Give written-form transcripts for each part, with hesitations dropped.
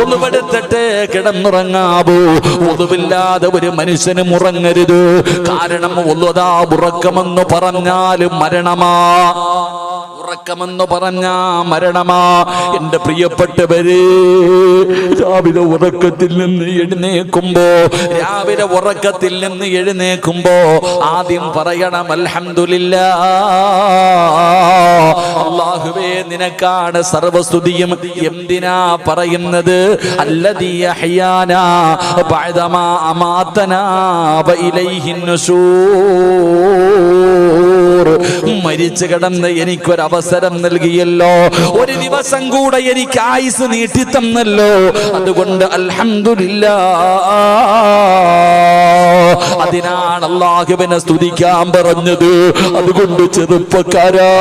ഒന്നുപെടുത്തിട്ട് കിടന്നുറങ്ങാവൂ. ഒന്നുമില്ലാതെ ഒരു മനുഷ്യനും ഉറങ്ങരുത്. കാരണം ഒന്നുതാ ഉറക്കമെന്ന് പറഞ്ഞാൽ മരണമാ. ഉറക്കമെന്ന് പറഞ്ഞാ മരണമാ. എന്റെ പ്രിയപ്പെട്ടവര്, രാവിലെ ഉറക്കത്തിൽ നിന്ന് എഴുന്നേക്കുമ്പോ ആദ്യം പറയണം അൽഹംദുലില്ലാഹ്. അല്ലാഹുവേ, നിനക്കാണ് സർവസ്തുതിയും. എന്തിനാ പറയുന്നത്? അല്ലദീ അഹ്യാനാ ബഅദമാ അമാതനാ വഇലൈഹിൻ നുശൂർ. മരിച്ചു കിടന്ന് എനിക്കൊരവസരം നൽകിയല്ലോ, ഒരു ദിവസം കൂടെ എനിക്ക് ആയുസ് നീട്ടി തന്നല്ലോ. അതുകൊണ്ട് അൽഹംദുലില്ലാഹ്. അതിനാണ് അല്ലാഹുവിനെ സ്തുതിക്കാൻ പറഞ്ഞത്. അതുകൊണ്ട് ചെറുപ്പക്കാരാ,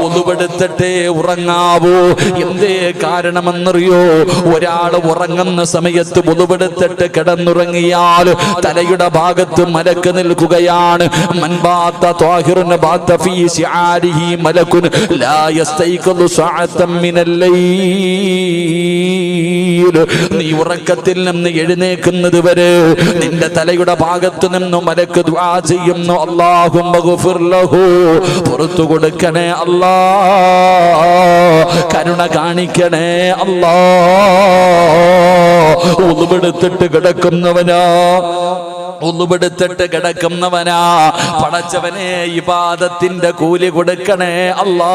ഒന്നുപെടുത്തിട്ടേ ഉറങ്ങാവൂ. എന്തേ കാരണമെന്നറിയോ? ഒരാൾ ഉറങ്ങുന്ന സമയത്ത് ഒന്നുപെടുത്തിട്ട് കിടന്നുറങ്ങിയാൽ തലയുടെ ഭാഗത്ത് മലക്ക് നിൽക്കുകയാണ്. മൻ ബാത ത്വാഹിറുൻ ബാത ഫീ ശിആരിഹി മലകുൻ ലാ യസ്തൈഖദു സഅതൻ മിനൽ ലൈൽ. നീ ഉറക്കത്തിൽ നിന്ന് എഴുന്നേൽക്കുന്നത് വരെ നിന്റെ തലയുടെ ഭാഗത്ത് നിന്ന് മലക്ക് ദുആ ചെയ്യുന്നു. അല്ലാഹുമ്മ ഗഫിർ ലഹു, പുറത്തു കൊടുക്കണേ അല്ലാ, കരുണ കാണിക്കണേ അല്ലാ. ഒന്നുപെടുത്തിട്ട് കിടക്കുന്നവനാ പടച്ചവനെ ഇബാദത്തിന്റെ കൂലി കൊടുക്കണേ അല്ലാ.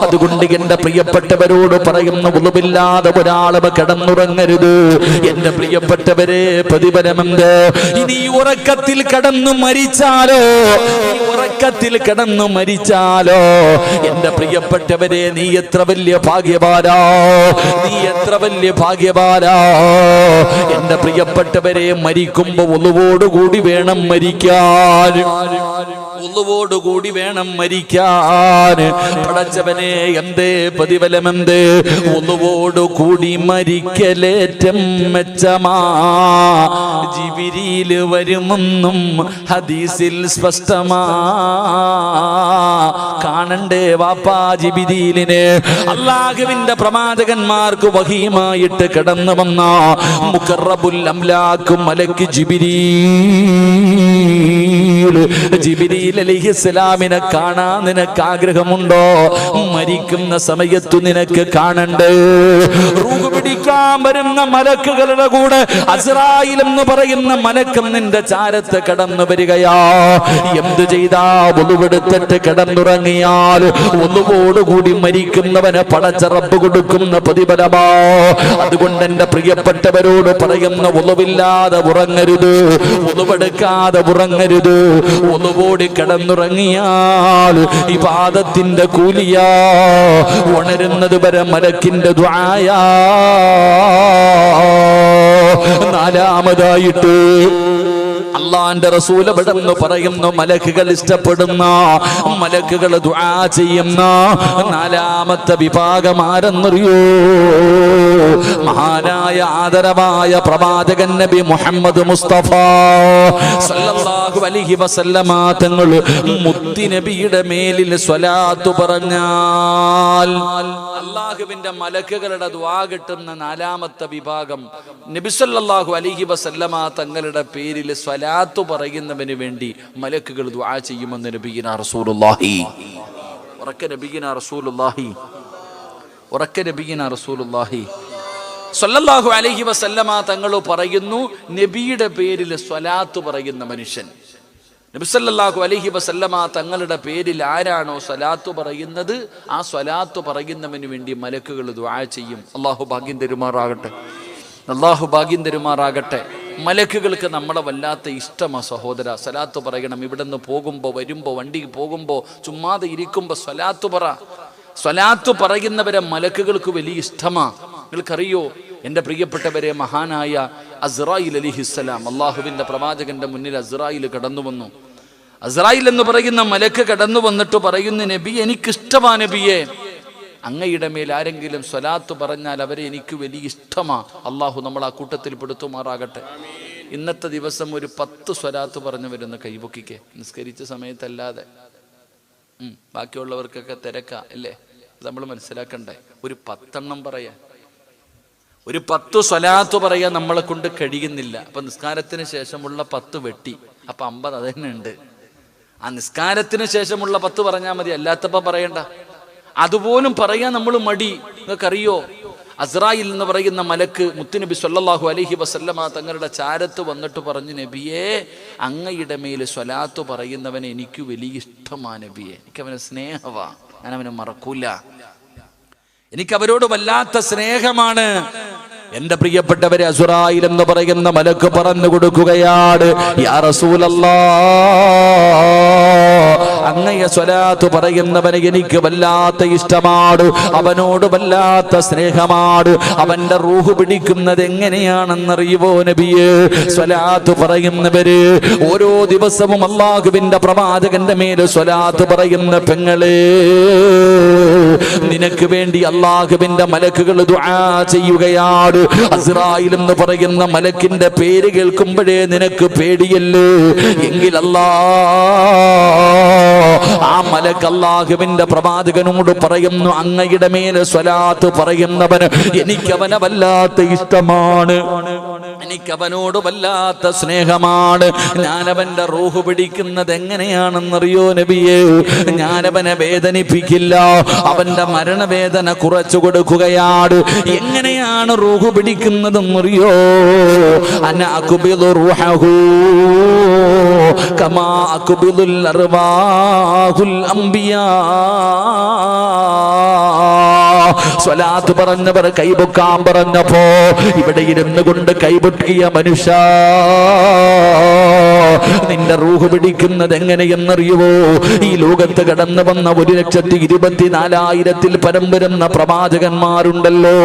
അതുകൊണ്ട് എന്റെ പ്രിയപ്പെട്ടവരോട് പറയുന്ന ഉളുവില്ലാതെ ഒരാളും കിടന്നുറങ്ങരുത്. എന്റെ പ്രിയപ്പെട്ടവരെ, പ്രതിഫലമെന്ത്? ഇനി ഉറക്കത്തിൽ കിടന്നു മരിച്ചാലോ എന്റെ പ്രിയപ്പെട്ടവരെ, നീ എത്ര വലിയ ഭാഗ്യവാനാ. എന്റെ പ്രിയപ്പെട്ടവരെ, മരിക്കുമ്പോ ഒന്നുവോടുകൂടി വേണം മരിക്കാൻ. പടച്ചവനെ, എന്തേ പ്രതിഫലമെന്ത്? ഒന്നുവോടുകൂടി മരിക്കലേറ്റം മെച്ചമാ. ജിബ്രീൽ വരുമെന്നും ഹദീസിൽ സ്പഷ്ടമാ. കാണണ്ടേ വാപ്പാ ജിബ്രീലിനെ? അല്ലാഹുവിന്റെ പ്രവാചകന്മാർക്ക് വഹീമായിട്ട് കടന്നു വന്ന മുഖറബുൽ അംലാക്ക് മലക്ക് ജിബ്രീൽ അലൈഹിസ്സലാമിനെ കാണാൻ നിനക്ക് ആഗ്രഹമുണ്ടോ? മരിക്കുന്ന സമയത്തു നിനക്ക് കാണണ്ടേ? റൂഹ് പിടിക്കാൻ വരുന്ന മലക്കുകളുടെ കൂടെ അസ്രായിൽ എന്ന് പറയുന്ന മലക്കും നിന്റെ ചാരത്ത് കടന്നു വരികയാ. എന്ത് ചെയ്താ? ഒന്നുപെടുത്തിട്ട് കിടന്നുറങ്ങിയാൽ ഒന്നുവോടുകൂടി മരിക്കുന്നവന് പടച്ച റബ്ബ് കൊടുക്കുന്ന പ്രതിഫലമാ. അതുകൊണ്ട് എന്റെ പ്രിയപ്പെട്ടവരോട് പറയുന്ന, ഒന്നുമില്ലാതെ ഉറങ്ങരുത്, ഒന്നുപെടുക്കാതെ ഉറങ്ങരുത്. ഒന്നുകൂടി കിടന്നുറങ്ങിയാൽ ഇബാദത്തിന്റെ കൂലിയാ. ഉണരുന്നത് വരെ മലക്കിന്റെ ദുആയാ. നാലാമതായിട്ട് അള്ളാന്റെ റസൂൽ എവിടെന്ന് പറയുന്നു, മലക്കുകൾ ഇഷ്ടപ്പെടുന്ന, മലക്കുകൾ ദുആ ചെയ്യുന്ന നാലാമത്തെ വിഭാഗം ആരെന്നറിയോ? മഹാനായ ആദരവായ പ്രവാചകൻ നബി മുഹമ്മദ് മുസ്തഫ സല്ലല്ലാഹു അലൈഹി വസല്ലമ തങ്ങൾ മുത്തി നബിയുടെ മേലിൽ സ്വലാത്ത് പറഞ്ഞാൽ അല്ലാഹുവിന്റെ മലക്കുകളുടെ ദുആ കിട്ടുന്ന നാലാമത്തെ വിഭാഗം നബി സല്ലല്ലാഹു അലൈഹി വസല്ലമ തങ്ങളുടെ പേരിൽ സ്വലാത്ത് പറയുന്നവന് വേണ്ടി മലക്കുകൾ ദുആ ചെയ്യുമെന്ന് നബിയിന റസൂലുള്ളാഹി. ഉറക്കെ നബിയിന റസൂലുള്ളാഹി സ്വല്ലല്ലാഹു അലൈഹി വസല്ലമ തങ്ങൾ പറയുന്നു, നബിയുടെ പേരിൽ സ്വലാത്ത് പറയുന്ന മനുഷ്യൻ, നബി സല്ലല്ലാഹു അലൈഹി വസല്ലമ തങ്ങളുടെ പേരിൽ ആരാണോ സ്വലാത്ത് പറയുന്നത്, ആ സ്വലാത്ത് പറയുന്നവന് വേണ്ടി മലക്കുകൾ ദുആ ചെയ്യും. അല്ലാഹു ഭാഗ്യം തരുമാറാകട്ടെ. മലക്കുകൾക്ക് നമ്മളെ വല്ലാത്ത ഇഷ്ടമാ സഹോദര. സ്വലാത്ത് പറയണം. ഇവിടെ നിന്ന് പോകുമ്പോൾ, വരുമ്പോൾ, വണ്ടിക്ക് പോകുമ്പോൾ, ചുമ്മാതെ ഇരിക്കുമ്പോൾ സ്വലാത്ത് പറയുന്നവരെ മലക്കുകൾക്ക് വലിയ ഇഷ്ടമാ. നിങ്ങൾക്കറിയോ എൻ്റെ പ്രിയപ്പെട്ടവരെ, മഹാനായ അസ്രായിൽ അലിഹിസ്സലാം, അള്ളാഹുവിൻ്റെ പ്രവാചകന്റെ മുന്നിൽ അസ്രായിൽ കടന്നു വന്നു. അസ്രായിൽ എന്ന് പറയുന്ന മലക്ക് കടന്നു വന്നിട്ട് പറയുന്നു, നബി എനിക്കിഷ്ടമാ നബിയെ, അങ്ങയുടെ മേൽ ആരെങ്കിലും സ്വലാത്ത് പറഞ്ഞാൽ അവരെ എനിക്ക് വലിയ ഇഷ്ടമാ. അള്ളാഹു നമ്മൾ ആ കൂട്ടത്തിൽ പെടുത്തുമാറാകട്ടെ. ഇന്നത്തെ ദിവസം ഒരു 10 സ്വലാത്ത് പറഞ്ഞു വരുന്ന കൈപൊക്കിക്കെ, നിസ്കരിച്ച സമയത്തല്ലാതെ. ബാക്കിയുള്ളവർക്കൊക്കെ തിരക്കാ അല്ലേ? നമ്മൾ മനസ്സിലാക്കണ്ടേ? ഒരു 10 പറയാൻ, ഒരു 10 സ്വലാത്ത് പറയാൻ നമ്മളെ കൊണ്ട് കഴിയുന്നില്ല. അപ്പൊ നിസ്കാരത്തിന് ശേഷമുള്ള 10 വെട്ടി, അപ്പൊ 50 അത് തന്നെ ഉണ്ട്. ആ നിസ്കാരത്തിന് ശേഷമുള്ള 10 പറഞ്ഞാൽ മതി, അല്ലാത്തപ്പോ പറയണ്ട. അതുപോലും പറയാൻ നമ്മൾ മടി. നിങ്ങൾക്കറിയോ, അസ്രായിൽ എന്ന് പറയുന്ന മലക്ക് മുത്തുനബി സല്ലല്ലാഹു അലൈഹി വസല്ലമ തങ്ങളുടെ ചാരത്ത് വന്നിട്ട് പറഞ്ഞു, നബിയേ, അങ്ങയുടെ മേൽ സ്വലാത്ത് പറയുന്നവനെ എനിക്ക് വലിയ ഇഷ്ടമാണ് നബിയെ, എനിക്കവനെ സ്നേഹവാ, ഞാനവനെ മറക്കൂല, എനിക്കവരോട് വല്ലാത്ത സ്നേഹമാണ്. എന്റെ പ്രിയപ്പെട്ടവരെ, അസ്രായിൽ എന്ന് പറയുന്ന മലക്ക് പറഞ്ഞു കൊടുക്കുകയാണ്, യാ റസൂലല്ലാഹ്, അങ്ങയെ സ്വലാത്ത് പറയുന്നവനെ എനിക്ക് വല്ലാത്ത ഇഷ്ടമാണ്, അവനോട് വല്ലാത്ത സ്നേഹമാണ്. അവന്റെ റൂഹ് പിടിക്കുന്നത് എങ്ങനെയാണെന്നറിയുവോ നബിയേ? സ്വലാത്ത് പറയുന്നവര് ഓരോ ദിവസവും അല്ലാഹുവിന്റെ പ്രവാചകന്റെ മേല് സ്വലാത്ത് പറയുന്ന പെങ്ങളെ, നിനക്ക് വേണ്ടി അല്ലാഹുവിന്റെ മലക്കുകൾ ദുആ ചെയ്യുകയാണ്. അസ്രായിൽ എന്ന് പറയുന്ന മലക്കിന്റെ പേര് കേൾക്കുമ്പോഴേ നിനക്ക് പേടിയല്ലേ? എങ്കിൽ ആ മലക്ക് അല്ലാഹുവിന്റെ പ്രവാചകനോട് പറയുന്നു, അങ്ങയുടെ മേലെ സ്വലാത്ത് പറയുന്നവന് എനിക്കവനെ വല്ലാത്ത ഇഷ്ടമാണ്, എനിക്കവനോട് വല്ലാത്ത സ്നേഹമാണ്. ഞാനവന്റെ റൂഹ് പിടിക്കുന്നത് എങ്ങനെയാണെന്നറിയോ നബിയേ? ഞാനവനെ വേദനിപ്പിക്കില്ല, അവന്റെ മരണവേദന കുറച്ചു കൊടുക്കുകയാണ്. എങ്ങനെയാണ് റൂഹ് പിടിക്കുന്നതെന്നറിയോ? അന അഖ്ബിദു റൂഹഹു കമാ അഖ്ബിദുൽ അർവാഹുൽ അംബിയാ. സ്വലാത്ത് പറഞ്ഞവർ കൈപൊക്കാൻ പറഞ്ഞപ്പോ ഇവിടെ ഇരുന്നു കൊണ്ട് കൈപൊട്ടിയ മനുഷ്യ, നിന്റെ റൂഹ് പിടിക്കുന്നത് എങ്ങനെയെന്നറിയുവോ? ഈ ലോകത്ത് കടന്നു വന്ന 1,24,000 പരം വരുന്ന പ്രവാചകന്മാരുണ്ടല്ലോ.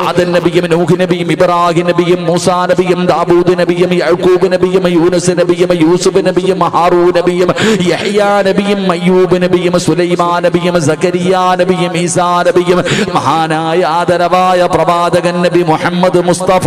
ആദം നബിയും, നൂഹ് നബിയും, ഇബ്രാഹിം നബിയും, മൂസാ നബിയും, ദാവൂദ് നബിയും, യഅ്കൂബ് നബിയും, യൂനുസ് നബിയും, യൂസുഫ് നബിയും, ഹാറൂൻ നബിയും, യഹ്യാ നബിയും, അയ്യൂബ് നബിയും, സുലൈമാൻ നബിയും, സക്കരിയാ നബിയും, ഈസാ നബിയും, മഹാനായ ആദരവായ പ്രവാചകൻ നബി മുഹമ്മദ് മുസ്തഫ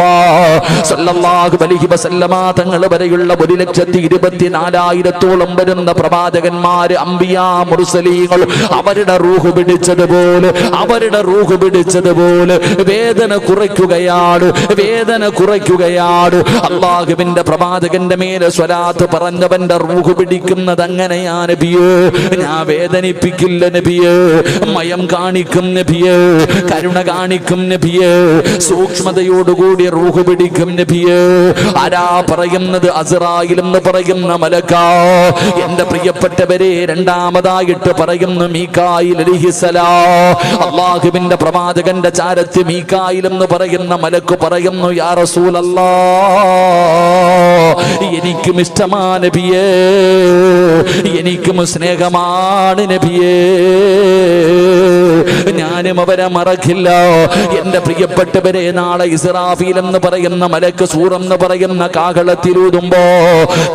സല്ലല്ലാഹു അലൈഹി വസല്ലമ തങ്ങൾ വരെയുള്ള 1,24,000 വരുന്ന പ്രവാചകന്മാര്, അംബിയാ, മുർസലീങ്ങൾ, അവരുടെ റൂഹ് പിടിച്ചതുപോലെ, അവരുടെ റൂഹ് പിടിച്ചതുപോലെ വേദന കുറയ്ക്കുകയാണ്, വേദന കുറയ്ക്കുകയാണ്. അല്ലാഹുവിന്റെ പ്രവാചകന്റെ മേലെ സ്വലാത്ത് പറഞ്ഞവന്റെ റൂഹ് പിടിക്കുന്നത് അങ്ങനെയാ നബിയേ. ഞാൻ വേദനിപ്പിക്കില്ല നബിയേ, മയം കാണിക്കും നബിയേ, കരുണ കാണിക്കും നബിയേ, സൂക്ഷ്മതയോടുകൂടി റൂഹ് പിടിക്കും നബിയേ. ആരാ പറയുന്നത്? അസ്രായിൽ എന്ന് പറയുന്ന മലക്കാ. എന്റെ പ്രിയപ്പെട്ടവരെ, രണ്ടാമതായിട്ട് പറയുന്നു മീകായിൽ അലൈഹിസ്സലാം. അല്ലാഹുവിന്റെ പ്രവാചകന്റെ ചാരത്ത് മീകായിൽ എന്ന് പറയുന്ന മലക്ക് പറയുന്നു, യാ റസൂലല്ലാഹ്, എനിക്കും ഇഷ്ടമാണ് നബിയേ, എനിക്കും സ്നേഹമാണ് നബിയേ, ഞാനും അവരെ മറക്കില്ല. എന്റെ പ്രിയപ്പെട്ടവരെ, നാളെ ഇസ്രാഫീൽ എന്ന് പറയുന്ന മലക്ക് സൂറെന്ന് പറയുന്ന കാഹളത്തിലൂതുമ്പോ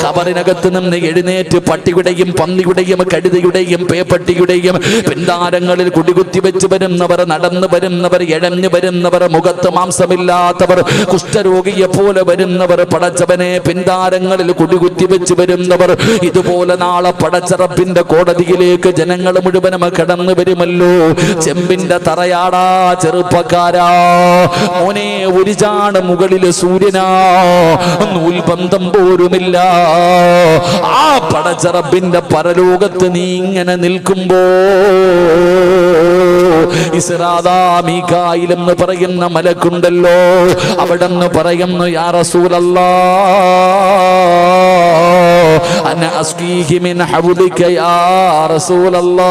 കബറിനകത്ത് നിന്ന് എഴുന്നേറ്റ് പട്ടിയുടെയും പന്നിയുടെയും കഴുതയുടെയും പേപ്പട്ടിയുടെയും പിന്താരങ്ങളിൽ കുടികുത്തി വെച്ച് വരുന്നവർ, നടന്നു വരുന്നവർ, എഴഞ്ഞു വരുന്നവർ, മുഖത്ത് മാംസമില്ലാത്തവർ, കുഷ്ഠരോഗിയെ പോലെ വരുന്നവർ, പടച്ചവനെ പിന്താരങ്ങളിൽ കുടികുത്തി വെച്ച് വരുന്നവർ, ഇതുപോലെ നാളെ പടച്ചറപ്പിന്റെ കോടതിയിലേക്ക് ജനങ്ങൾ മുഴുവനും കടന്നു വരുമല്ലോ. ചെമ്പിന്റെ തറയാടാ ചെറുപ്പക്കാരാ, മോനെ, ഒരു ചാണ് മുകളില് സൂര്യനാ, നൂൽബന്ധം പോലുമില്ല. ആ പടച്ചറപ്പിന്റെ പരലോകത്ത് നീ ഇങ്ങനെ നിൽക്കുമ്പോ ഇസ്രാദാ മീകായിൽ എന്ന് പറയുന്ന മലക്കുണ്ടല്ലോ, അവിടെന്ന് പറയുന്നു, യാ റസൂലല്ലാഹ്, അന അസ്ഖീഹി മിൻ ഹൗലിക യാ റസൂലല്ലാഹ്.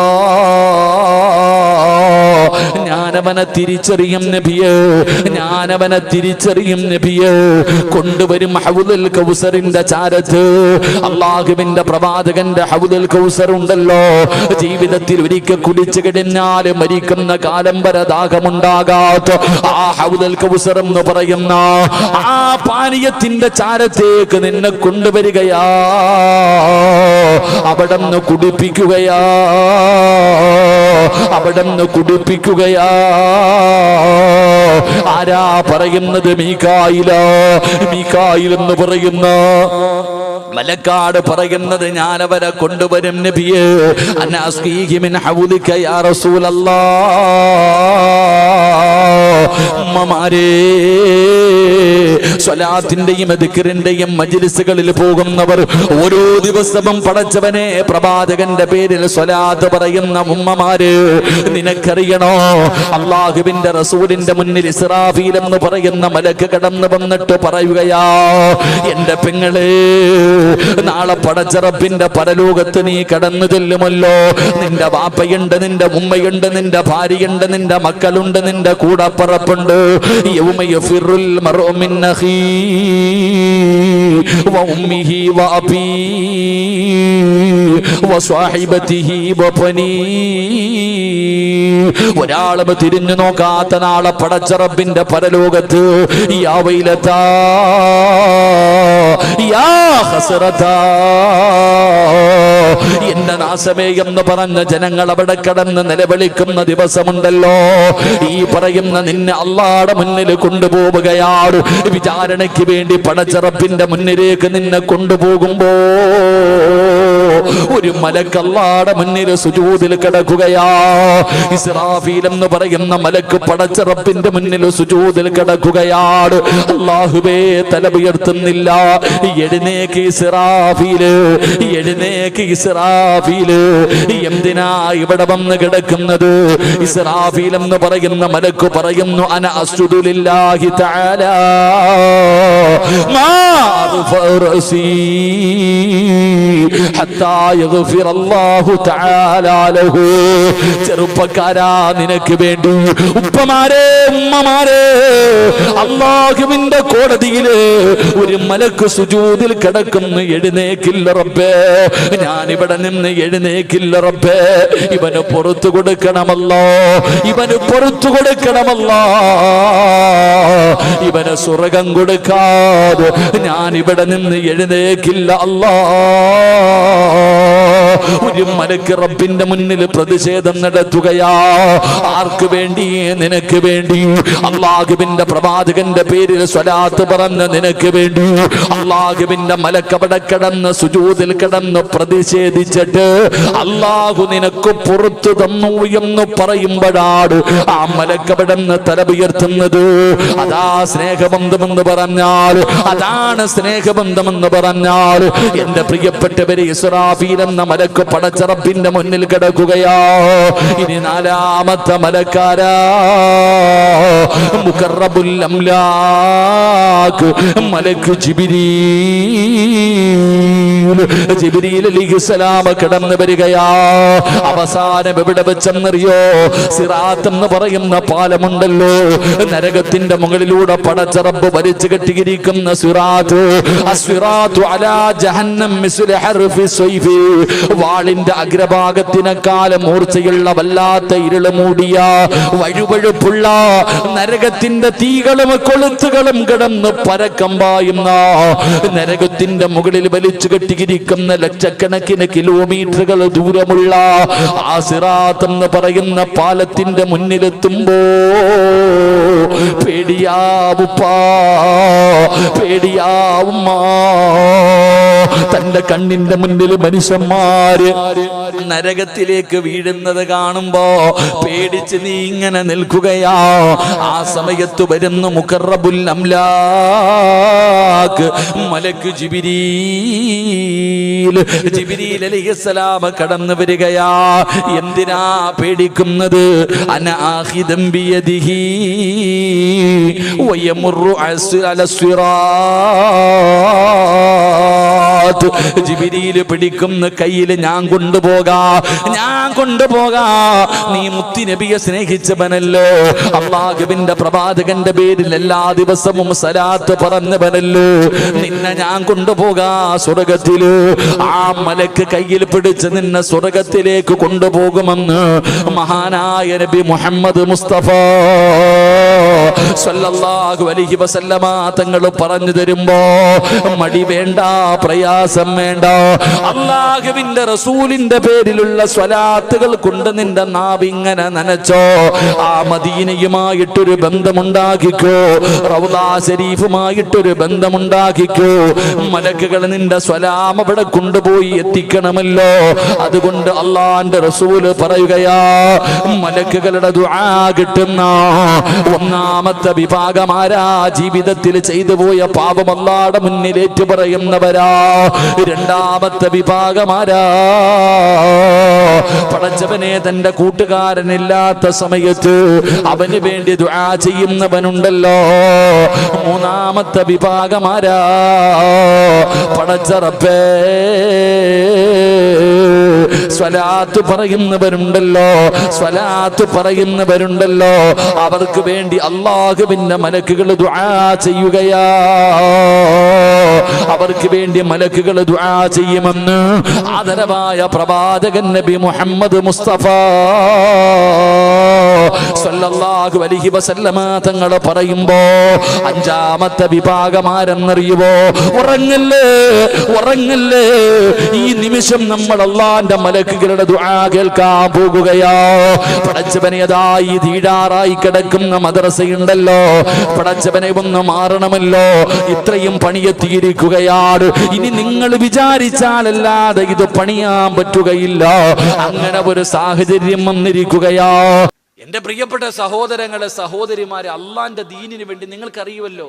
ഞാനവനെ തിരിച്ചറിയും നബിയേ, ഞാനവനെ തിരിച്ചറിയും നബിയേ. കൊണ്ടുവരും ഹൗദുൽ കൗസറിന്റെ ചാരത്ത്. അല്ലാഹുവിന്റെ പ്രവാചകന്റെ ഹൗദുൽ കൗസർ ഉണ്ടല്ലോ, ജീവിതത്തിൽ ഒരിക്കൽ കുടിച്ചു കഴിഞ്ഞാൽ മരിക്കുന്ന കാലം വരെ ദാഹമുണ്ടാകാത്ത ആ ഹൗദുൽ കൗസർ എന്ന് പറയുന്ന ആ പാനീയത്തിന്റെ ചാരത്തേക്ക് നിന്നെ കൊണ്ടുവരികയാ, അവിടെന്ന് കുടിപ്പിക്കുകയാ, അവിടെന്ന് കുടിപ്പിക്കുകയാ. ആരാ പറയുന്നത്? മീകായില. മീകായിൽ എന്ന് പറയുന്ന മലക്കാട് പറയുന്നത് ഞാൻ അവരെ കൊണ്ടുവരും നബിയേ. അനാസ്ഖീഹി മിൻ ഹൗദിക യാ റസൂലല്ലാഹ്. ഉമ്മമാരേ, സ്വലാത്തിന്റെയും ദിക്റിന്റെയും മജ്ലിസുകളിൽ പോകുന്നവർ, ഓരോ ദിവസവും പടച്ചവനെ പ്രവാചകന്റെ പേരിൽ സ്വലാത്ത് പറയുന്ന ഉമ്മമാര്, നിനക്കറിയണോ അല്ലാഹുവിന്റെ റസൂലിന്റെ മുന്നിൽ ഇസ്രാഫീൽ എന്ന് പറയുന്ന മലക്ക് കടന്നു വന്നിട്ട് പറയുകയാ, എന്റെ പെങ്ങളെ, നാളെ പടച്ചറപ്പിന്റെ പരലോകത്ത് നീ കടന്നു ചെല്ലുമല്ലോ. നിന്റെ വാപ്പയുണ്ട്, നിന്റെ ഉമ്മയുണ്ട്, നിന്റെ ഭാര്യയുണ്ട്, നിന്റെ മക്കളുണ്ട്, നിന്റെ കൂടപ്പറപ്പുണ്ട്. യൗമ യഫിറുൽ മർഉ മിൻ അഖീ വ ഉമ്മിഹി വ അബീ വ സ്വഹിബതിഹി വ ബനീ. ഒരാളും തിരിഞ്ഞു നോക്കാത്ത നാളെ പടച്ചറപ്പിന്റെ പരലോകത്ത് യാ വൈലതാ യാ ഹസ്റതാ, എന്റെ നാശമേ എന്ന് പറഞ്ഞ ജനങ്ങൾ അവിടെ കടന്ന് നിലവിളിക്കുന്ന ദിവസമുണ്ടല്ലോ. ഈ പറയുന്ന നിന്നെ അല്ലാഹുവിന്റെ മുന്നിൽ കൊണ്ടുപോവുകയാണ്. വിചാരണയ്ക്ക് വേണ്ടി പടച്ചറപ്പിന്റെ മുന്നിലേക്ക് നിന്നെ കൊണ്ടുപോകുമ്പോ ഒരു മലക്ക് അല്ലാഹുവിന്റെ മുന്നിൽ സുജൂദിൽ കിടക്കുകയാ. ഇസ്രാഫീൽ എന്ന് പറയുന്ന മലക്ക് പടച്ചറപ്പിന്റെ മുന്നിൽ സുജൂദിൽ കിടക്കുകയാണ്. അല്ലാഹുവേ, തല ഉയർത്തുന്നില്ല. എഴുന്നേക്ക് ഇസ്രാഫീല്, എഴുന്നേക്ക് ഇസ്രാഫീല്, എന്തിനാ ഇവിടെ വന്ന് കിടക്കുന്നത്? ഇസ്രാഫീൽ എന്ന് പറയുന്ന മലക്ക് പറയുന്നു, അന അസ്ജുദു ലില്ലാഹി തആല മാ അർഫഉ റഅസി ഹത്താ യഗ്ഫിറല്ലാഹു തആല ലഹു. ചെറുപ്പക്കാരാ, നിനക്ക് വേണ്ടി, ഉപ്പമാരെ, ഉമ്മമാരെ, അല്ലാഹുവിന്റെ കോടതിയില് ഒരു മലക്ക് സുജൂദിൽ കിടക്കുന്നു. എഴുന്നേക്കില്ല റബ്ബേ, ഞാൻ ഇവിടെ നിന്ന് എഴുന്നേക്കില്ല റബ്ബേ. ഇവന് പുറത്തു കൊടുക്കണമല്ലോ, ഇവന് പുറത്തു കൊടുക്കണമല്ലോ. ഇവന് സ്വർഗം കൊടുക്കാതെ ഞാൻ ഇവിടെ നിന്ന് എഴുന്നേക്കില്ല അല്ലാ. ഒരു മലക്ക് റബ്ബിന്റെ മുന്നിൽ പ്രതിഷേധം നടത്തുകയാ. ആർക്ക് വേണ്ടി? നിനക്ക് വേണ്ടി. അല്ലാഹുവിന്റെ പ്രവാചകന്റെ പേരിൽ സ്വലാത്ത് പറഞ്ഞ നിനക്ക് വേണ്ടി. അല്ലാഹുവിന്റെ മലക്ക് അവിടെ കിടന്ന് സുജൂദിൽ കിടന്ന് പ്രതിഷേധിച്ചിട്ട് അല്ലാഹു നിനക്ക് പുറത്തു തന്നു എന്ന് പറയുമ്പോഴാണ് ആ മലക്ക് അവിടെ നിന്ന് തല ഉയർത്തുന്നത്. അതാ സ്നേഹബന്ധമെന്ന് പറഞ്ഞാൽ, അതാണ് സ്നേഹബന്ധമെന്ന് പറഞ്ഞാൽ. എന്റെ പ്രിയപ്പെട്ടവരെ, ഇസ്രാഫീൽ എന്ന മലക്ക് പടച്ചറപ്പിന്റെ മുന്നിൽ കിടക്കുകയാ. ഇനി നാലാമത്തെ മലക്കാരാ, മുഖറബുൽ അംലാക്ക് മലക്ക് ജിബ്രീൽ. ജിബ്രീൽ അലൈഹിസ്സലാം കടന്നു വരികയാ. അവസാനം എവിടെ വെച്ചെന്നറിയോ? സിറാത്ത് എന്ന് പറയുന്ന പാലമുണ്ടല്ലോ, നരകത്തിന്റെ മുകളിലൂടെ പടച്ചറപ്പ് വലിച്ചു കെട്ടിയിരിക്കുന്ന സിറാത്ത്. അസ്വിറാത്തു അലാ ജഹന്നം മിസ്ല ഹർഫി സൈഫി. വാളിന്റെ അഗ്രഭാഗത്തിനേക്കാളും മൂർച്ചയുള്ള വല്ലാത്ത ഇരുള് മൂടിയ വഴുവഴുപ്പുള്ള നരകത്തിന്റെ തീകളും കൊളുത്തുകളും കിടന്ന് പരക്കം പായുന്ന നരകത്തിന്റെ മുകളിൽ വലിച്ചു കെട്ടിയിരിക്കുന്ന ലക്ഷക്കണക്കിന് കിലോമീറ്ററുകൾ ദൂരമുള്ള ആ സിറാത്ത് എന്ന് പറയുന്ന പാലത്തിന്റെ മുന്നിലെത്തുമ്പോ പേടിയാവുപ്പാ, പേടിയാവുമ്മ. തന്റെ കണ്ണിന്റെ മുന്നിൽ മനുഷ്യന്മാര് നരകത്തിലേക്ക് വീഴുന്നത് കാണുമ്പോ പേടിച്ച് നീ ഇങ്ങനെ നിൽക്കുകയാ. ആ സമയത്ത് വരുന്നു മുഖറബുൽ അംലാക്ക് മലക്ക് ജിബ്രീൽ. ജിബ്രീൽ അലൈഹിസ്സലാം കടന്നു വരികയാ. എന്തിനാ പേടിക്കുന്നത്? അന ആഖിദം ബിയദിഹി വയമുറു അല സിറാത്ത്. ജിബ്രീൽ പിടിക്കുന്ന കയ്യിൽ ഞാൻ കൊണ്ടുപോകാ, ഞാൻ കൊണ്ടുപോകാ. നീ മുത്തി നബിയെ സ്നേഹിച്ചവനല്ലോ, അല്ലാഹുവിന്റെ പ്രവാചകന്റെ പേരിൽ എല്ലാ ദിവസവും സലാത്ത് പറഞ്ഞവനല്ലോ. നിന്നെ ഞാൻ കൊണ്ടുപോകാ സ്വർഗത്തില്. ആ മലക്ക് കയ്യിൽ പിടിച്ച് നിന്നെ സ്വർഗത്തിലേക്ക് കൊണ്ടുപോകുമെന്ന് മഹാനായ നബി മുഹമ്മദ് മുസ്തഫ സല്ലല്ലാഹു അലൈഹി വസല്ലമ തങ്ങൾ പറഞ്ഞു തരുമ്പോ മടി വേണ്ട, പ്രയാ പ്രയാസം വേണ്ട. അല്ലാഹുവിന്റെ റസൂലിന്റെ പേരിലുള്ള സ്വലാത്തുകൾ കൊണ്ട് നിന്റെ നാവ് ഇങ്ങനെ നനച്ചോ. ആ മദീനയുമായിട്ടൊരു ബന്ധമുണ്ടാക്കിക്കോ, റൗളാ ശരീഫുമായിട്ടൊരു ബന്ധമുണ്ടാക്കിക്കോ. മലക്കുകൾ നിന്റെ സ്വലാം അവിടെ കൊണ്ടുപോയി എത്തിക്കണമല്ലോ. അതുകൊണ്ട് അള്ളാന്റെ റസൂല് പറയുകയാ, മലക്കുകളുടെ ദുആ കിട്ടുന്ന ഒന്നാമത്തെ വിഭാഗമാരാ ജീവിതത്തിൽ ചെയ്തു പോയ പാപം അല്ലാഹുവിന്റെ മുന്നിൽ ഏറ്റു പറയുന്നവരാ. രണ്ടാമത്തെ വിഭാഗമാരാ പടച്ചവനെ തന്റെ കൂട്ടുകാരനില്ലാത്ത സമയത്ത് അവന് വേണ്ടി ദുആ ചെയ്യുന്നവനുണ്ടല്ലോ. മൂന്നാമത്തെ വിഭാഗമാരാ പടച്ച റബ്ബേ സ്വലാത്ത് പറയുന്നവരുണ്ടല്ലോ, സ്വലാത്ത് പറയുന്നവരുണ്ടല്ലോ. അവർക്ക് വേണ്ടി അല്ലാഹുവിന്റെ മലക്കുകൾ ദുആ ചെയ്യുകയാ. അവർക്ക് വേണ്ടി മലക്കുകൾ ദുആ ചെയ്യുമെന്ന് ആദരവായ പ്രവാചകൻ നബി മുഹമ്മദ് മുസ്തഫ സല്ലല്ലാഹു അലൈഹി വസല്ലമ തങ്ങൾ പറയുമ്പോ അഞ്ചാമത്തെ വിഭാഗമാരെന്നറിയുവോ? ഉറങ്ങല്ലേ, ഉറങ്ങല്ലേ. ഈ നിമിഷം നമ്മൾ അല്ലാഹുവിന്റെ മലക്കുകളുടെ ദുആ കേൾക്കാൻ പോകുകയാ. പടച്ചവനെതായി തീടാറായി കിടക്കുന്ന മദ്രസയുണ്ടല്ലോ, പടച്ചവനെ ഒന്ന് മാറണമല്ലോ. ഇത്രയും പണിയെത്തിയിരിക്കുകയാണ്. ഇനി നിങ്ങൾ വിചാരിച്ചാലല്ലാതെ ഇത് പണിയാൻ പറ്റുകയില്ല. അങ്ങനെ ഒരു സാഹചര്യം വന്നിരിക്കുകയാ. എന്റെ പ്രിയപ്പെട്ട സഹോദരങ്ങളെ, സഹോദരിമാരെ, അള്ളാന്റെ ദീനിന് വേണ്ടി നിങ്ങൾക്കറിയുമല്ലോ,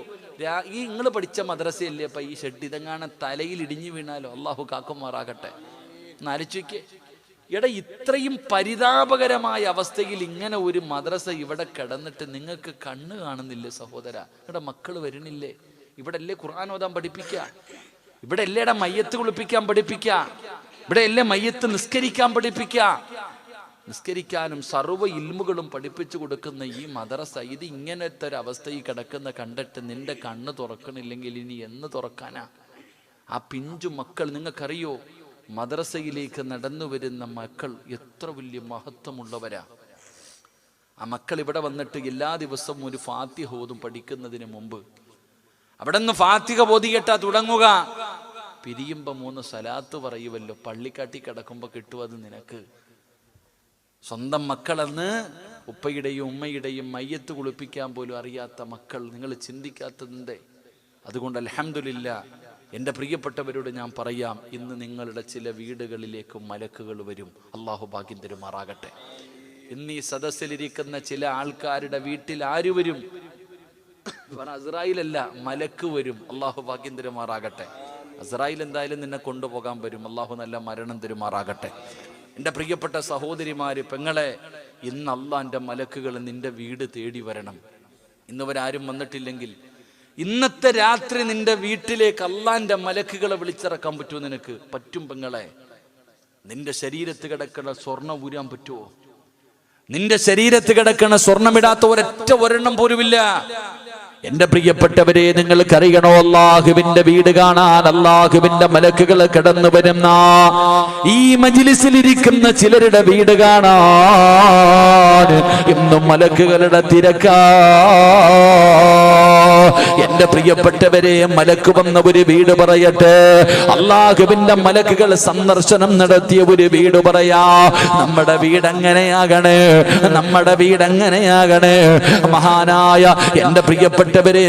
ഈ നിങ്ങൾ പഠിച്ച മദ്രസയല്ലേ അപ്പൊ ഈ ഷെഡ് ഇതങ്ങാണ് തലയിൽ ഇടിഞ്ഞു വീണാലോ, അള്ളാഹു കാക്കുമാറാകട്ടെ. നാലിച്ചയ്ക്ക് എടാ, ഇത്രയും പരിതാപകരമായ അവസ്ഥയിൽ ഇങ്ങനെ ഒരു മദ്രസ ഇവിടെ കിടന്നിട്ട് നിങ്ങൾക്ക് കണ്ണ് കാണുന്നില്ലേ സഹോദര? ഇവിടെ മക്കൾ വരുന്നില്ലേ? ഇവിടെ അല്ലേ ഖുർആൻ ഓതാൻ പഠിപ്പിക്കുക? ഇവിടെ അല്ലേടാ മയ്യത്ത് കുളിപ്പിക്കാൻ പഠിപ്പിക്കുക? ഇവിടെ അല്ലേ മയ്യത്ത് നിസ്കരിക്കാൻ പഠിപ്പിക്കുക? നിസ്കരിക്കാനും സർവ്വ ഇൽമുകളും പഠിപ്പിച്ചു കൊടുക്കുന്ന ഈ മദ്രസ ഇത് ഇങ്ങനത്തെ ഒരു അവസ്ഥയിൽ കിടക്കുന്ന കണ്ടിട്ട് നിന്റെ കണ്ണ് തുറക്കണില്ലെങ്കിൽ ഇനി എന്ന് തുറക്കാനാ? ആ പിഞ്ചു മക്കൾ, നിങ്ങൾക്കറിയോ മദ്രസയിലേക്ക് നടന്നു വരുന്ന മക്കൾ എത്ര വലിയ മഹത്വമുള്ളവരാ. ആ മക്കൾ ഇവിടെ വന്നിട്ട് എല്ലാ ദിവസവും ഒരു ഫാത്തിഹ ഓതും പഠിക്കുന്നതിന് മുമ്പ്. അവിടെ നിന്ന് ഫാത്തിഹ ഓതിയിട്ടാ തുടങ്ങുക. പിരിയുമ്പോ 3 സലാത്ത് പറയുമല്ലോ. പള്ളിക്കാട്ടി കിടക്കുമ്പോ കിട്ടും അത് നിനക്ക്. സ്വന്തം മക്കളെന്ന് ഉപ്പയുടെയും ഉമ്മയുടെയും മയ്യത്ത് കുളിപ്പിക്കാൻ പോലും അറിയാത്ത മക്കൾ, നിങ്ങൾ ചിന്തിക്കാത്തതിൻ്റെ. അതുകൊണ്ട് അൽഹംദുലില്ലാ, എൻ്റെ പ്രിയപ്പെട്ടവരോട് ഞാൻ പറയാം, ഇന്ന് നിങ്ങളുടെ ചില വീടുകളിലേക്ക് മലക്കുകൾ വരും. അള്ളാഹു ഭാഗ്യം തരുമാറാകട്ടെ. ഇന്ന് ഈ സദസ്സിലിരിക്കുന്ന ചില ആൾക്കാരുടെ വീട്ടിൽ ആര് വരും? അസ്രായേലല്ല, മലക്ക് വരും. അള്ളാഹു ഭാഗ്യം തരുമാറാകട്ടെ. അസ്രായേൽ എന്തായാലും നിന്നെ കൊണ്ടുപോകാൻ വരും. അള്ളാഹു നല്ല മരണം തരുമാറാകട്ടെ. എൻ്റെ പ്രിയപ്പെട്ട സഹോദരിമാര്, പെങ്ങളെ, ഇന്ന് അള്ളാന്റെ മലക്കുകൾ നിന്റെ വീട് തേടി വരണം. ഇന്നവരാരും വന്നിട്ടില്ലെങ്കിൽ ഇന്നത്തെ രാത്രി നിന്റെ വീട്ടിലേക്ക് അള്ളാന്റെ മലക്കുകളെ വിളിച്ചിറക്കാൻ പറ്റുമോ? നിനക്ക് പറ്റും പെങ്ങളെ. നിന്റെ ശരീരത്ത് കിടക്കണ സ്വർണ്ണം ഊരാൻ പറ്റുമോ? നിന്റെ ശരീരത്ത് കിടക്കണ സ്വർണ്ണമിടാത്ത ഒരൊറ്റ ഒരെണ്ണം പോലുമില്ല. എന്റെ പ്രിയപ്പെട്ടവരെ, നിങ്ങൾക്കറിയണോ, അല്ലാഹുവിന്റെ വീട് കാണാൻ അല്ലാഹുവിന്റെ മലക്കുകൾ കടന്നു വരുന്ന ഈ മജ്ലിസിലിരിക്കുന്ന ചിലരുടെ വീട് കാണാൻ ഇന്നും മലക്കുകളുടെ തിരക്കാ. എന്റെ പ്രിയപ്പെട്ടവരെ, മലക്ക് വന്ന ഒരു വീട് പറയട്ടെ. അല്ലാഹുവിന്റെ മലക്കുകൾ സന്ദർശനം നടത്തിയ ഒരു വീട് പറയാ. നമ്മുടെ വീട് എങ്ങനെയാകണേ, നമ്മുടെ വീട് എങ്ങനെയാകണേ. മഹാനായ എന്റെ പ്രിയപ്പെട്ടവരെ,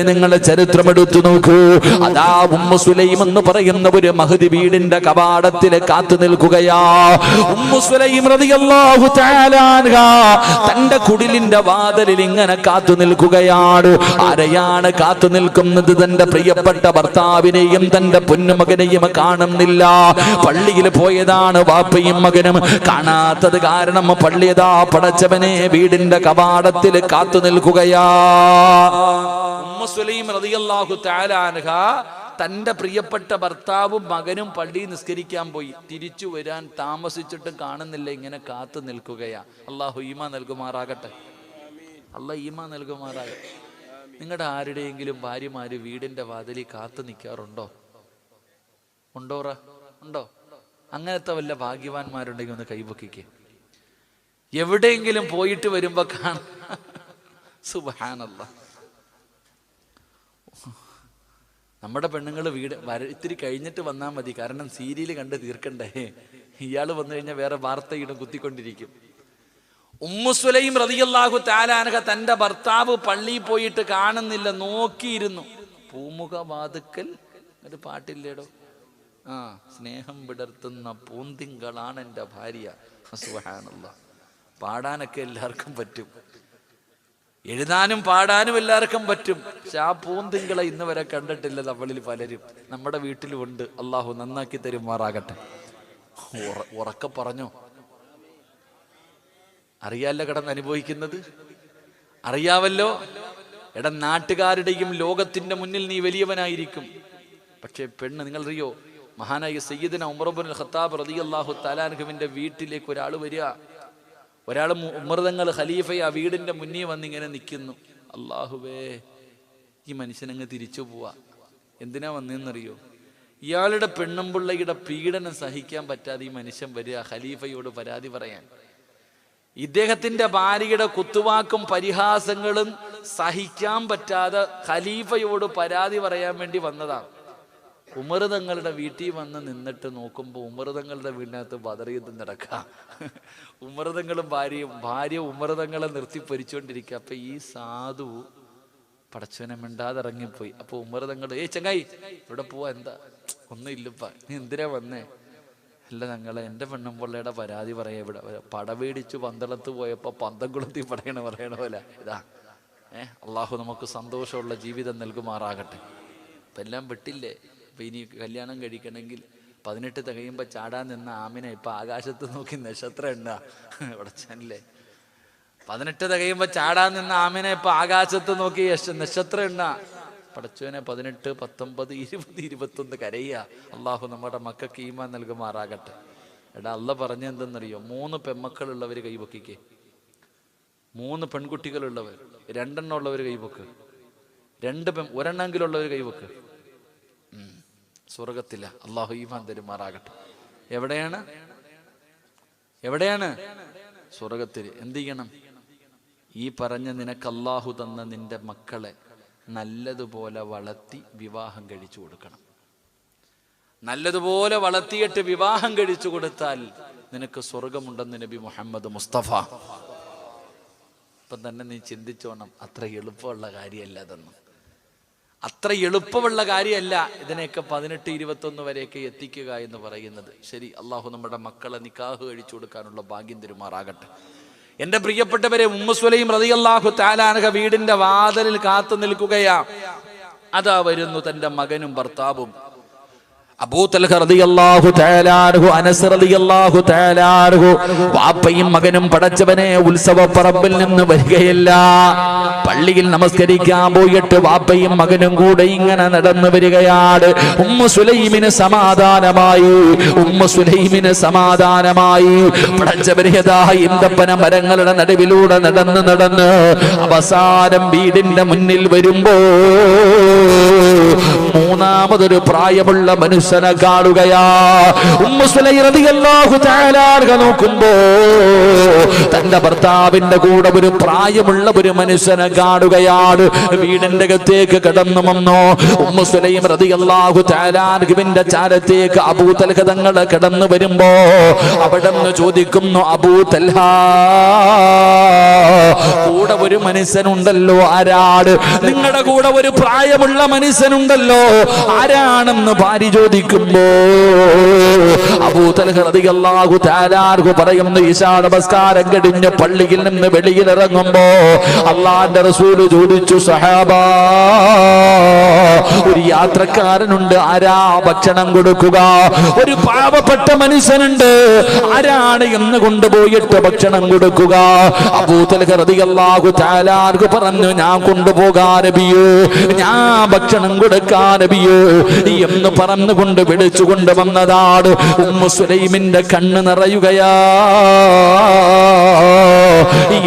നിങ്ങളുടെ ചരിത്രം എടുത്തു നോക്കൂ. അതാ ഉമ്മു സുലൈം എന്ന് പറയുന്ന ഒരു മഹദി വീടിന്റെ കവാടത്തിൽ കാത്തു നിൽക്കുകയാ. ഉമ്മു സുലൈം റളിയല്ലാഹു തആല അൻഹാ തന്റെ കുടിലിന്റെ വാതിലിൽ ഇങ്ങനെ കാത്തു നിൽക്കുകയാണ്. ആരെയാണ് കാത്തു നിൽക്കുന്നത്? തന്റെ പ്രിയപ്പെട്ട ഭർത്താവിനെയും തന്റെ പൊന്നുമകനെയും കാണുന്നില്ല. പള്ളിയിൽ പോയതാണ് വാപ്പയും മകനും. കാണാത്തത് കാരണം പള്ളിയതാ പടച്ചവനെ വീടിന്റെ കവാടത്തിൽ കാത്തു നിൽക്കുകയാ. ഉമ്മു സുലൈം റളിയല്ലാഹു തആല അൻഹാ തന്റെ പ്രിയപ്പെട്ട ഭർത്താവും മകനും പള്ളി നിസ്കരിക്കാൻ പോയി. തിരിച്ചു വരാൻ താമസിച്ചിട്ടും കാണുന്നില്ല. ഇങ്ങനെ കാത്തു നിൽക്കുകയാ. അള്ളാഹു ഈമാൻ നൽകുമാറാകട്ടെ. അള്ളാഹ് ഈമാൻ നൽകുമാറാകട്ടെ. നിങ്ങളുടെ ആരുടെയെങ്കിലും ഭാര്യമാര് വീടിന്റെ വാതിലിൽ കാത്തു നിൽക്കാറുണ്ടോ? ഉണ്ടോറ? ഉണ്ടോ? അങ്ങനത്തെ വല്ല ഭാഗ്യവാന്മാരുണ്ടെങ്കിൽ ഒന്ന് കൈപൊക്കിക്കേ. എവിടെയെങ്കിലും പോയിട്ട് വരുമ്പോ കാണാം. സുബ്ഹാനല്ലാഹ്. നമ്മുടെ പെണ്ണുങ്ങൾ ഇത്തിരി കഴിഞ്ഞിട്ട് വന്നാൽ മതി, കാരണം സീരിയൽ കണ്ട് തീർക്കണ്ടേ. ഇയാൾ വന്നു കഴിഞ്ഞാൽ വേറെ വാർത്തയിടും, കുത്തിക്കൊണ്ടിരിക്കും. ഉമ്മു സുലൈം റളിയല്ലാഹു തആല അൻഹ തന്റെ ഭർത്താവ് പള്ളിയിൽ പോയിട്ട് കാണുന്നില്ല, നോക്കിയിരുന്നു. പൂമുഖ വാതുക്കൽ ഒരു പാട്ടില്ലേടോ, സ്നേഹം വിടർത്തുന്ന പൂന്തിങ്കളാണ് എൻ്റെ ഭാര്യ. സുബ്ഹാനല്ലാഹ്. പാടാനൊക്കെ എല്ലാവർക്കും പറ്റും, എഴുതാനും പാടാനും എല്ലാവർക്കും പറ്റും. പക്ഷെ ആ പൂന്തിങ്കളെ ഇന്ന് വരെ കണ്ടിട്ടില്ല നമ്മളിൽ പലരും. നമ്മുടെ വീട്ടിലും ഉണ്ട്. അള്ളാഹു നന്നാക്കി തരുമാറാകട്ടെ. ഉറക്കെ പറഞ്ഞോ. അറിയാലോ കിടന്ന് അനുഭവിക്കുന്നത്, അറിയാവല്ലോ. എടാ, നാട്ടുകാരുടെയും ലോകത്തിന്റെ മുന്നിൽ നീ വലിയവനായിരിക്കും. പക്ഷെ പെണ്ണ്, നിങ്ങൾ അറിയോ, മഹാനായ സയ്യിദുന ഉമർ ഇബ്നുൽ ഖത്താബ് റളിയല്ലാഹു തആല അൻഹുവിന്റെ വീട്ടിലേക്ക് ഒരാൾ വരിക. ഒരാൾ ഉമർതങ്ങൾ ഖലീഫയെ ആ വീടിന്റെ മുന്നിൽ വന്നിങ്ങനെ നിൽക്കുന്നു. അല്ലാഹുവേ, ഈ മനുഷ്യനങ്ങ് തിരിച്ചു പോവാ. എന്തിനാ വന്നതെന്നറിയോ? ഇയാളുടെ പെണ്ണുമ്പിള്ളയുടെ പീഡനം സഹിക്കാൻ പറ്റാതെ ഈ മനുഷ്യൻ വരിക ഖലീഫയോട് പരാതി പറയാൻ. ഇദ്ദേഹത്തിന്റെ ഭാര്യയുടെ കുത്തുവാക്കും പരിഹാസങ്ങളും സഹിക്കാൻ പറ്റാതെ ഖലീഫയോട് പരാതി പറയാൻ വേണ്ടി വന്നതാണ്. ഉമർ തങ്ങളുടെ വീട്ടിൽ വന്ന് നിന്നിട്ട് നോക്കുമ്പോൾ ഉമർ തങ്ങളുടെ വീടിനകത്ത് ബദറിയത്ത് നടക്കാം. ഉമർ തങ്ങളും ഭാര്യ ഉമർ തങ്ങളെ നിർത്തി പൊരിച്ചുകൊണ്ടിരിക്കുക. അപ്പൊ ഈ സാധു പടച്ചവനെ മിണ്ടാതെ ഇറങ്ങിപ്പോയി. അപ്പൊ ഉമർ തങ്ങൾ, ചങ്ങായി ഇവിടെ പോവാ, എന്താ? ഒന്നും ഇല്ലപ്പ, നീ എന്തിനാ വന്നേ? അല്ല ഞങ്ങളെ, എൻ്റെ പെണ്ണുമ്പിള്ളയുടെ പരാതി പറയാ. ഇവിടെ പടവേടിച്ചു പന്തളത്ത് പോയപ്പോ പന്തംകുളത്തി പറയണ പോലെ ഇതാ. അള്ളാഹു നമുക്ക് സന്തോഷമുള്ള ജീവിതം നൽകുമാറാകട്ടെ. ഇപ്പം എല്ലാം വിട്ടില്ലേ. ഇപ്പം ഇനി കല്യാണം കഴിക്കണമെങ്കിൽ 18 തികയുമ്പോൾ ചാടാൻ നിന്ന ആമിന ഇപ്പം ആകാശത്ത് നോക്കി നക്ഷത്രം എണ്ണ. പടച്ചല്ലേ, 18 തികയുമ്പോൾ ചാടാൻ നിന്ന ആമിന ഇപ്പം ആകാശത്ത് നോക്കി നക്ഷത്രം എണ്ണ. പടച്ചോനെ, 18, 19, 20, 21 കരയുക. അള്ളാഹു നമ്മുടെ മക്കൾക്ക് ഈമാൻ നൽകുമാറാകട്ടെ. എടാ, അള്ള പറഞ്ഞെന്തെന്നറിയോ? 3 പെൺമക്കളുള്ളവർ കൈവക്കിക്കേ. 3 പെൺകുട്ടികളുള്ളവർ, 2 എണ്ണം ഉള്ളവർ കൈവക്ക്. 1 എണ്ണമെങ്കിലുള്ളവർ കൈവക്ക്. സ്വർഗത്തില്ല. അള്ളാഹു ഈമാൻ തരുമാറാകട്ടെ. എവിടെയാണ്? സ്വർഗത്തിൽ. എന്ത് ചെയ്യണം? ഈ പറഞ്ഞ നിനക്ക് അള്ളാഹു തന്ന നിന്റെ മക്കളെ നല്ലതുപോലെ വളർത്തി വിവാഹം കഴിച്ചു കൊടുക്കണം. നല്ലതുപോലെ വളർത്തിയിട്ട് വിവാഹം കഴിച്ചു കൊടുത്താൽ നിനക്ക് സ്വർഗമുണ്ടെന്ന് നബി മുഹമ്മദ് മുസ്തഫ. ഇപ്പം തന്നെ നീ ചിന്തിച്ചോണം, അത്ര എളുപ്പമുള്ള കാര്യമല്ല അതൊന്നും. അത്ര എളുപ്പമുള്ള കാര്യമല്ല ഇതിനെയൊക്കെ 18, 21 വരെയൊക്കെ എത്തിക്കുക എന്ന് പറയുന്നത്. ശരി, അള്ളാഹു നമ്മുടെ മക്കളെ നിക്കാഹ് കഴിച്ചു കൊടുക്കാനുള്ള ഭാഗ്യം തരുമാറാകട്ടെ. എന്റെ പ്രിയപ്പെട്ടവരെ, ഉമ്മു സുലൈം റളിയല്ലാഹു തആല അൻഹ വീടിന്റെ വാതിലിൽ കാത്തു നിൽക്കുകയാ. അതാ വരുന്നു തന്റെ മകനും ഭർത്താവും. അബൂ തൽഹ റളിയല്ലാഹു തആല അൻഹു, അനസ് റളിയല്ലാഹു തആല അൻഹു, വാപ്പയും മകനും പടച്ചവനെ ഉത്സവപ്പറമ്പിൽ നിന്ന് വരികയല്ല. പള്ളിയിൽ നമസ്കരിക്കാൻ പോയിട്ട് വാപ്പയും മകനും കൂടെ ഇങ്ങനെ നടന്നു വരികയാണ്. ഉമ്മു സുലൈമിന് സമാധാനമായി. പടച്ചവരിയതായ ഈന്തപ്പന മരങ്ങളുടെ നടുവിലൂടെ നടന്ന് അവസാനം വീടിന്റെ മുന്നിൽ വരുമ്പോ മൂന്നാമതൊരു പ്രായമുള്ള മനുഷ്യനെ കാണുകയാ. ഉമ്മു സുലൈം റളിയല്ലാഹു തആല അൻഹ നോക്കുമ്പോ തന്റെ ഭർത്താവിന്റെ കൂടെ ഒരു പ്രായമുള്ള ഒരു മനുഷ്യനെ കാണുകയാണ്. വീടിന്റെ അകത്തേക്ക് കടന്നു വന്നു. ഉമ്മു സുലൈം റളിയല്ലാഹു തആല അൻഹുവിന്റെ ചാരത്തേക്ക് അബൂ തൽഹ തങ്ങൾ കടന്നു വരുമ്പോ അവിടെന്ന് ചോദിക്കുന്നു, അബൂ തൽഹ, കൂടെ ഒരു മനുഷ്യനുണ്ടല്ലോ, ആരാണ്? നിങ്ങളുടെ കൂടെ ഒരു പ്രായമുള്ള മനുഷ്യനുണ്ടല്ലോ, ആരാണെന്ന് ഭാര്യ ചോദിക്കുമ്പോ അബൂ തൽഹ റളിയല്ലാഹു തആല അൻഹു പറയുന്നു, ഇശാ നമസ്കാരം കഴിഞ്ഞ് പള്ളിയിൽ നിന്ന് വെളിയിലിറങ്ങുമ്പോ അല്ലാഹുവിന്റെ റസൂൽ ചോദിച്ചു, സഹാബാ, ഒരു യാത്രക്കാരനുണ്ട്, ആരാ ഭക്ഷണം കൊടുക്കുക? ഒരു പാവപ്പെട്ട മനുഷ്യനുണ്ട്, ആരാണ് എന്ന് കൊണ്ടുപോയിട്ട് ഭക്ഷണം കൊടുക്കുക? അബൂ തൽഹ റളിയല്ലാഹു തആല അൻഹു പറഞ്ഞു, ഞാൻ കൊണ്ടുപോകാൻ നബിയേ, ഞാൻ ഭക്ഷണം കൊടുക്കാൻ നബിയേ എന്ന് പറഞ്ഞുകൊണ്ട് വിളിച്ചുകൊണ്ട് വന്നതാണ്. ഉമ്മു സുലൈമിന്റെ കണ്ണ് നിറയുകയാ.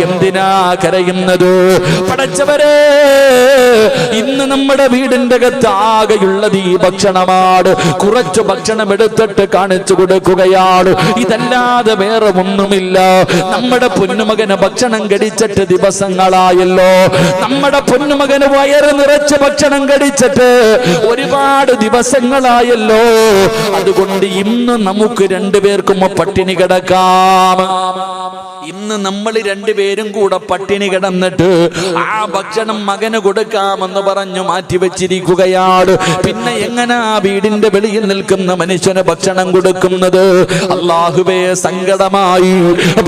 എന്തിനാ കരയുന്നത്? പടച്ചവരെ, ഇന്ന് നമ്മുടെ വീടിന്റെ അകത്ത് ആകെയുള്ളത് ഈ ഭക്ഷണമാണ്. കുറച്ചു ഭക്ഷണം എടുത്തിട്ട് കാണിച്ചു കൊടുക്കുകയാണ്. ഇതല്ലാതെ വേറെ ഒന്നുമില്ല. നമ്മുടെ പൊന്നുമകന് ഭക്ഷണം കഴിച്ചിട്ട് ദിവസങ്ങളായല്ലോ. നമ്മുടെ പൊന്നുമകന് വയറ് നിറച്ച് ഭക്ഷണം കഴിച്ചിട്ട് ഒരുപാട് ദിവസങ്ങളായല്ലോ. അതുകൊണ്ട് ഇന്ന് നമുക്ക് രണ്ടുപേർക്കും പട്ടിണി കിടക്കാം. ഇന്ന് നമ്മൾ രണ്ടുപേരും കൂടെ പട്ടിണി കിടന്നിട്ട് ആ ഭക്ഷണം മകന് കൊടുക്കാമെന്ന് പറഞ്ഞു മാറ്റിവെച്ചിരിക്കുകയാണ്. പിന്നെ എങ്ങനാ വീടിന്റെ വെളിയിൽ നിൽക്കുന്ന മനുഷ്യന് ഭക്ഷണം കൊടുക്കുന്നത്? അല്ലാഹുവേ, സങ്കടമായി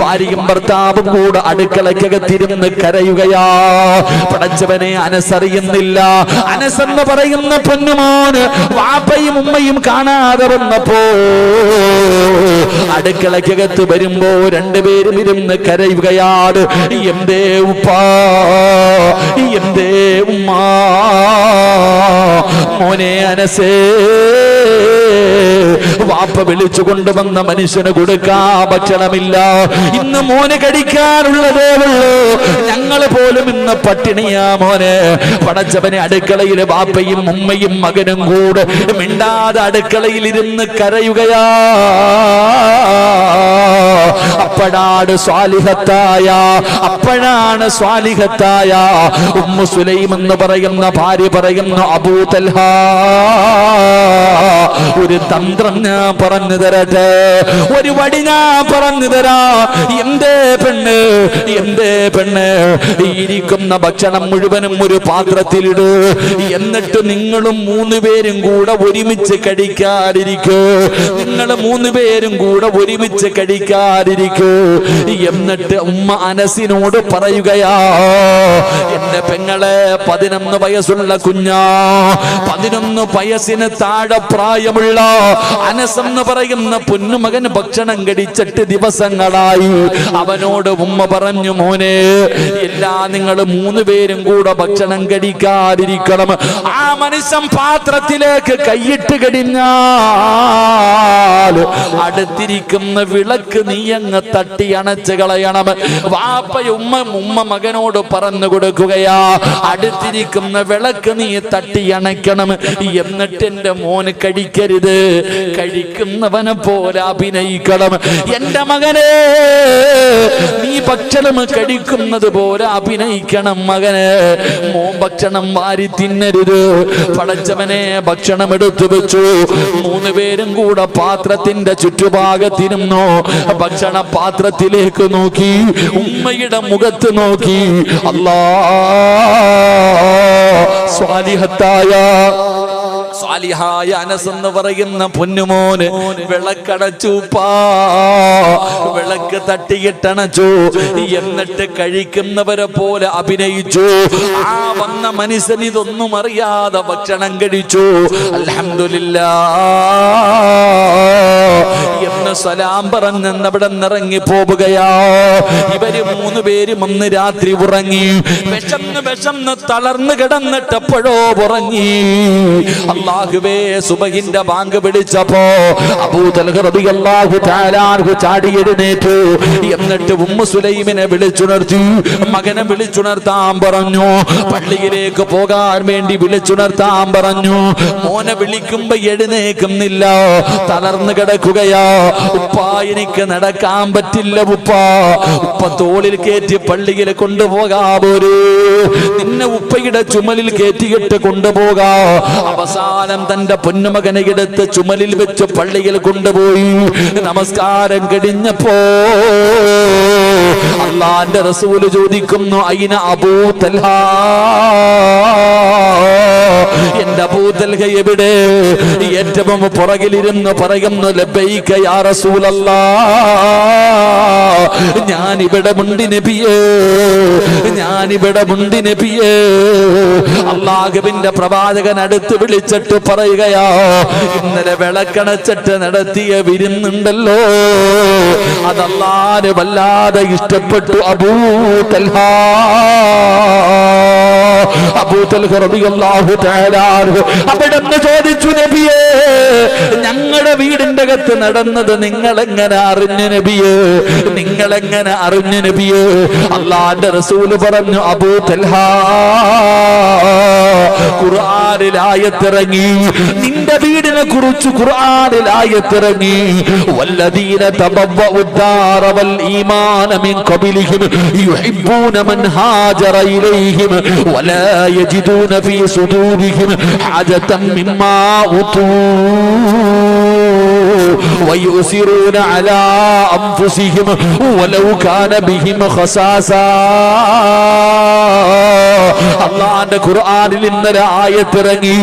ഭാര്യയും ഭർത്താവും കൂടെ അടുക്കളയ്ക്കകത്തിരുന്ന് കരയുകയാ. പടച്ചവനെ, അനസറിയുന്നില്ല. അനസെന്ന് പറയുന്ന പൊന്നുമോന് വാപ്പയും ഉമ്മയും കാണാതെ വന്നപ്പോ അടുക്കളയ്ക്കകത്ത് വരുമ്പോ രണ്ടുപേരും ഇരുന്ന് കരയുകയാണ്. എന്തേ ഉപ്പാ, എന്തേ ഉമ്മ, മോനെ അനസേ, വാപ്പ വിളിച്ചു കൊണ്ടുവന്ന മനുഷ്യന് കൊടുക്കാൻ ഭക്ഷണമില്ല. ഇന്ന് മോന് കഴിക്കാനുള്ളതേ ഉള്ളൂ. ഞങ്ങള് പോലും ഇന്ന് പട്ടിണിയാ മോനെ. പടച്ചവനെ, അടുക്കളയിൽ വാപ്പയും ഉമ്മയും മകനും കൂടെ മിണ്ടാതെ അടുക്കളയിൽ ഇരുന്ന് കരയുകയാ. അപ്പോഴാണ് സ്വാലിഹത്തായ ഉമ്മു സുലൈം എന്ന് പറയുന്ന ഭാര്യ പറയുന്ന, അബൂ തൽഹ, ഒരു തന്ത്രം ഞാൻ പറഞ്ഞു തരട്ടെ, ഒരു വടി ഞാൻ പറഞ്ഞു തരാ. എന്തേ പെണ്ണ്, ഇരിക്കുന്ന ഭക്ഷണം മുഴുവനും ഒരു പാത്രത്തിലിട്. എന്നിട്ട് നിങ്ങളും 3 പേരും കൂടെ ഒരുമിച്ച് കഴിക്കാതിരിക്കൂ. എന്നിട്ട് ഉമ്മ അനസിനോട് പറയുകയാ, എന്റെ പെങ്ങളെ, 11 വയസ്സുള്ള കുഞ്ഞാ, 11 വയസ്സിന് താഴെ പ്രായമുള്ള അനസ് എന്ന് പറയുന്ന പൊന്നുമകൻ ഭക്ഷണം കഴിച്ചിട്ട് ദിവസങ്ങളായി. അവനോട് ഉമ്മ പറഞ്ഞു, മോനെ, നിങ്ങൾ 3 പേരും കൂടെ ഭക്ഷണം കഴിക്കാതിരിക്കണം. ആ മനുഷ്യൻ പാത്രത്തിലേക്ക് കൈയിട്ട് കഴിഞ്ഞാൽ അടുത്തിരിക്കുന്ന വിളക്ക് നീ അങ്ങ് തട്ടി അണച്ച് കളയണം. ഉമ്മ മകനോട് പറഞ്ഞു കൊടുക്കുകയാ, അടുത്തിരിക്കുന്ന വിളക്ക് നീ തട്ടി അണയ്ക്കണം. എന്നിട്ട് എന്റെ മോന് കഴിക്കരുത്, കഴിക്കുന്നവനെ പോലെ അഭിനയിക്കണം. എന്റെ മകനെ, നീ ഭക്ഷണം കഴിക്കുന്നത് പോലെ അഭിനയിക്കണം. മകനെ, മോൻ ഭക്ഷണം വാരി തിന്നരുത്. പടച്ചവനെ, ഭക്ഷണം എടുത്തു വെച്ചു. 3 പേരും കൂടെ പാത്രത്തിന്റെ ചുറ്റുഭാഗത്തിരുന്നു. ഭക്ഷണ പാത്രത്തിലേക്ക് നോക്കി, ഉമ്മയുടെ മുഖത്ത് നോക്കി. അല്ലാ, സ്വാലിഹായ അനസ് എന്ന് പറയുന്ന പൊന്നുമോന് വിളക്കടച്ചുപ്പാ, വിളക്ക് തട്ടിയിട്ടണച്ചു. എന്നിട്ട് കഴിക്കുന്നവരെ പോലെ അഭിനയിച്ചു. ആ വന്ന മനുഷ്യൻ ഇതൊന്നും അറിയാതെ ഭക്ഷണം കഴിച്ചു. അൽഹംദുലില്ലാഹ് എന്ന് സലാം പറഞ്ഞ് അവിടെ നിറങ്ങി പോവുകയാ. ഇവര് 3 പേരും അന്ന് രാത്രി ഉറങ്ങി. വിശന്ന് തളർന്നു കിടന്നിട്ട് എപ്പോഴോ ഉറങ്ങി. അല്ലാഹുവേ, സുബഹിന്റെ ബാങ്ക് വിളിച്ചപ്പോ അബൂ തൽഹ റളിയല്ലാഹു തആല അൻഹു ചാടി എഴുന്നേറ്റു. എന്നിട്ട് ഉമ്മു സുലൈമിനെ വിളിച്ചുണർത്തി. മകനെ വിളിച്ചുണർത്താൻ പറഞ്ഞു. പള്ളിയിലേക്ക് പോകാൻ വേണ്ടി വിളിച്ചുണർത്താൻ പറഞ്ഞു. മോനെ വിളിക്കുമ്പോ എഴുന്നേക്കുന്നില്ല, തളർന്നു കിടക്കുകയാ. ഉപ്പാ, എനിക്ക് നടക്കാൻ പറ്റില്ല ഉപ്പ തോളിൽ കയറ്റി പള്ളിയിൽ കൊണ്ടുപോകാപോരൂ. നിന്നെ ഉപ്പയുടെ ചുമലിൽ കയറ്റിയിട്ട് കൊണ്ടുപോകാ. അവസാനം തന്റെ പൊന്നുമകനെ എടുത്ത് ചുമലിൽ വെച്ച് പള്ളിയിൽ കൊണ്ടുപോയി. നമസ്കാരം കഴിഞ്ഞപ്പോ അല്ലാഹുവിന്റെ റസൂല് ചോദിക്കുന്നു, അയിന അബൂ തൽഹ, എന്റെ അബൂ തൽഹ എവിടെ? ഏറ്റവും പുറകിലിരുന്ന് പറയുന്നു, ലബ്ബൈക യാ റസൂലല്ലാഹ്, ഞാനിവിടെ മുണ്ടി നബിയേ, ഞാനിവിടെ മുണ്ടി നബിയേ. അല്ലാഹുവിന്റെ പ്രവാചകൻ അടുത്ത് വിളിച്ചിട്ട് പറയുകയാ, ഇന്നലെ വിളക്കണച്ചിട്ട് നടത്തിയ വിരുന്നുണ്ടല്ലോ, അത് അല്ലാഹുവിനെ വല്ലാതെ ഇഷ്ടപ്പെട്ടു. അബൂ തൽഹ തൽഹ റളിയല്ലാഹു തആല അവിടുന്ന് ചോദിച്ചു, നബിയേ, ഞങ്ങളുടെ വീടിന്റെ അകത്ത് നടന്നത് നിങ്ങളെങ്ങനെ അറിഞ്ഞു നബിയേ? നിങ്ങളെങ്ങനെ അറിഞ്ഞു നബിയേ? അല്ലാഹുവിന്റെ റസൂല് പറഞ്ഞു, അബൂ തൽഹ, ഖുർആനിൽ ആയത്തിറങ്ങി, നിന്റെ വീടിനെ കുറിച്ച് ഖുർആനിൽ ആയത്തിറങ്ങി. വല്ലദീന തബവ്വഉ الدار والإيمان من قبلهم يحبون من هاجر إليهم ولا يجدون في صدورهم حاجة مما أوتوا ويؤثرون على أنفسهم ولو كان بهم خصاصة. അല്ലാഹുവിന്റെ ഖുർആനിൽ ഇന്നലെ ആയത്തിറങ്ങി.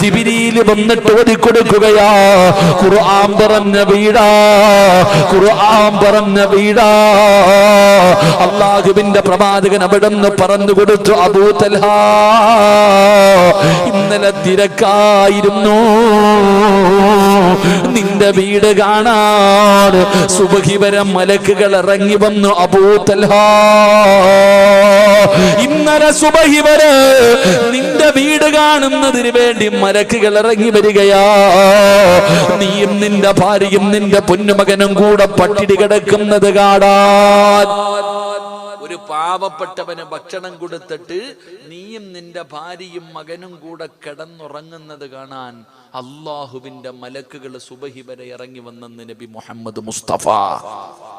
ജിബ്രീൽ വന്നിട്ട് ഓതിക്കൊടുക്കുകയാ. ഖുർആൻ പറഞ്ഞ വീടാ, ഖുർആൻ പറഞ്ഞ വീടാ. അല്ലാഹുവിന്റെ പ്രവാചകൻ അവിടുന്ന് പറഞ്ഞു കൊടുത്തു, അബൂ തൽഹ, ഇന്നലെ തിരക്കായിരുന്നു, നിന്റെ വീട് കാണാൻ സുബ്ഹി വരെ മലക്കുകൾ ഇറങ്ങി വന്നു. അബൂ തൽഹ, ഇന്നലെ സുബ്ഹി വരെ നിന്റെ വീട് കാണുന്നതിന് വേണ്ടി മലക്കുകൾ ഇറങ്ങി വരികയാ. നീയും നിന്റെ ഭാര്യയും നിന്റെ പൊന്നുമകനും കൂടെ പട്ടിണി കിടക്കുന്നത് കാണാൻ. ഒരു പാവപ്പെട്ടവന് ഭക്ഷണം കൊടുത്തിട്ട് നീയും നിന്റെ ഭാര്യയും മകനും കൂടെ കിടന്നുറങ്ങുന്നത് കാണാൻ അല്ലാഹുവിന്റെ മലക്കുകൾ സുബ്ഹി വരെ ഇറങ്ങി വന്നെന്ന് നബി മുഹമ്മദ് മുസ്തഫ.